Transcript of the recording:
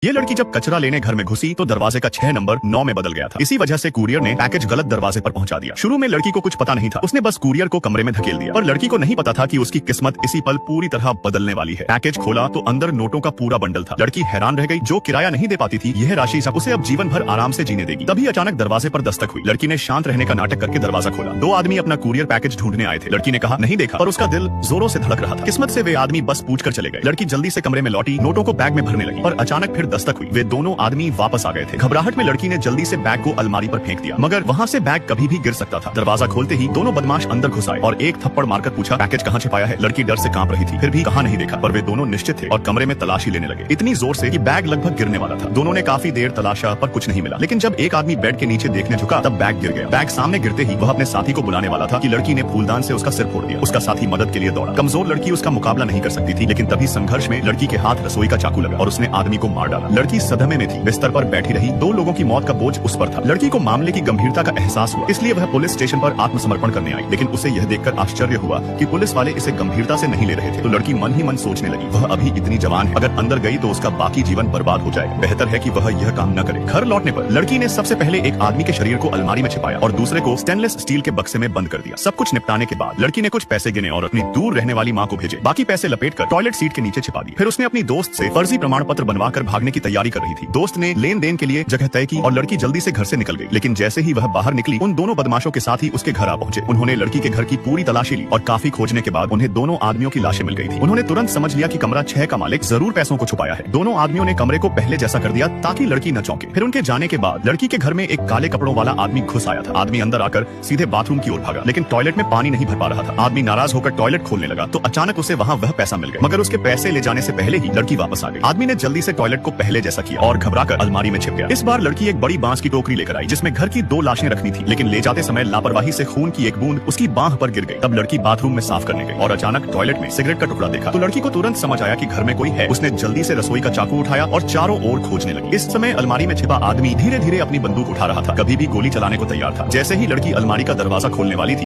ये लड़की जब कचरा लेने घर में घुसी तो दरवाजे का 6 नंबर 9 में बदल गया था। इसी वजह से कुरियर ने पैकेज गलत दरवाजे पर पहुंचा दिया। शुरू में लड़की को कुछ पता नहीं था, उसने बस कुरियर को कमरे में धकेल दिया, पर लड़की को नहीं पता था कि उसकी किस्मत इसी पल पूरी तरह बदलने वाली है। पैकेज खोला तो अंदर नोटों का पूरा बंडल था। लड़की हैरान रह गई, जो किराया नहीं दे पाती थी, यह राशि उसे अब जीवन भर आराम से जीने देगी। तभी अचानक दरवाजे पर दस्तक हुई। लड़की ने शांत रहने का नाटक करके दरवाजा खोला। 2 आदमी अपना कुरियर पैकेज ढूंढने आए थे। लड़की ने कहा नहीं देखा, पर उसका दिल जोरों से धड़क रहा था। किस्मत से वे आदमी बस पूछ कर चले गए। लड़की जल्दी से कमरे में लौटी, नोटों को बैग में भरने लगी, पर अचानक फिर दस्तक हुई। वे दोनों आदमी वापस आ गए थे। घबराहट में लड़की ने जल्दी से बैग को अलमारी पर फेंक दिया, मगर वहाँ से बैग कभी भी गिर सकता था। दरवाजा खोलते ही दोनों बदमाश अंदर घुस आए और एक थप्पड़ मारकर पूछा पैकेज कहाँ छिपाया है। लड़की डर से कांप रही थी, फिर भी कहाँ नहीं देखा, पर वे दोनों निश्चित थे और कमरे में तलाशी लेने लगे, इतनी जोर से कि बैग लगभग गिरने वाला था। दोनों ने काफी देर तलाशा, पर कुछ नहीं मिला। लेकिन जब एक आदमी बेड के नीचे देखने झुका, तब बैग गिर गया। बैग सामने गिरते ही वह अपने साथी को बुलाने वाला था कि लड़की ने फूलदान से उसका सिर फोड़ दिया। उसका साथी मदद के लिए दौड़ा। कमजोर लड़की उसका मुकाबला नहीं कर सकती थी, लेकिन तभी संघर्ष में लड़की के हाथ रसोई का चाकू लगा और उसने आदमी को मार डाला। लड़की सदमे में थी, बिस्तर पर बैठी रही। 2 लोगों की मौत का बोझ उस पर था। लड़की को मामले की गंभीरता का एहसास हुआ, इसलिए वह पुलिस स्टेशन पर आत्मसमर्पण करने आई। लेकिन उसे यह देखकर आश्चर्य हुआ कि पुलिस वाले इसे गंभीरता से नहीं ले रहे थे। तो लड़की मन ही मन सोचने लगी, वह अभी इतनी जवान है, अगर अंदर गई तो उसका बाकी जीवन बर्बाद हो जाए। बेहतर है कि वह यह काम न करे। घर लौटने पर लड़की ने सबसे पहले एक आदमी के शरीर को अलमारी में छिपाया और दूसरे को स्टेनलेस स्टील के बक्से में बंद कर दिया। सब कुछ निपटाने के बाद लड़की ने कुछ पैसे गिने और अपनी दूर रहने वाली माँ को भेजे। बाकी पैसे लपेटकर टॉयलेट सीट के नीचे छिपा दिए। फिर उसने अपनी दोस्त से फर्जी प्रमाण पत्र बनवाकर भागने की तैयारी कर रही थी। दोस्त ने लेन देन के लिए जगह तय की और लड़की जल्दी से घर से निकल गई। लेकिन जैसे ही वह बाहर निकली, उन दोनों बदमाशों के साथ ही उसके घर आ पहुंचे। उन्होंने लड़की के घर की पूरी तलाशी ली और काफी खोजने के बाद उन्हें दोनों आदमियों की लाशें मिल गई थी। उन्होंने तुरंत समझ लिया कि कमरा 6 का मालिक जरूर पैसों को छुपाया है। दोनों आदमियों ने कमरे को पहले जैसा कर दिया ताकि लड़की न चौंके। फिर उनके जाने के बाद लड़की के घर में एक काले कपड़ों वाला आदमी घुस आया था। आदमी अंदर आकर सीधे बाथरूम की ओर भागा, लेकिन टॉयलेट में पानी नहीं भर पा रहा था। आदमी नाराज होकर टॉयलेट खोलने लगा तो अचानक उसे वहाँ वह पैसा मिल गया, मगर उसके पैसे ले जाने से पहले ही लड़की वापस आ गई। आदमी ने जल्दी से टॉयलेट को पहले जैसा किया और घबराकर अलमारी में छिप गया। इस बार लड़की एक बड़ी बांस की टोकरी लेकर आई, जिसमें घर की 2 लाशें रखनी थी, लेकिन ले जाते समय लापरवाही से खून की एक बूंद उसकी बांह पर गिर गई। तब लड़की बाथरूम में साफ करने गई और अचानक टॉयलेट में सिगरेट का टुकड़ा देखा तो लड़की को तुरंत समझ आया कि घर में कोई है। उसने जल्दी से रसोई का चाकू उठाया और चारों ओर खोजने लगी। इस समय अलमारी में छिपा आदमी धीरे धीरे अपनी बंदूक उठा रहा था, कभी भी गोली चलाने को तैयार था। जैसे ही लड़की अलमारी का दरवाजा खोलने वाली थी,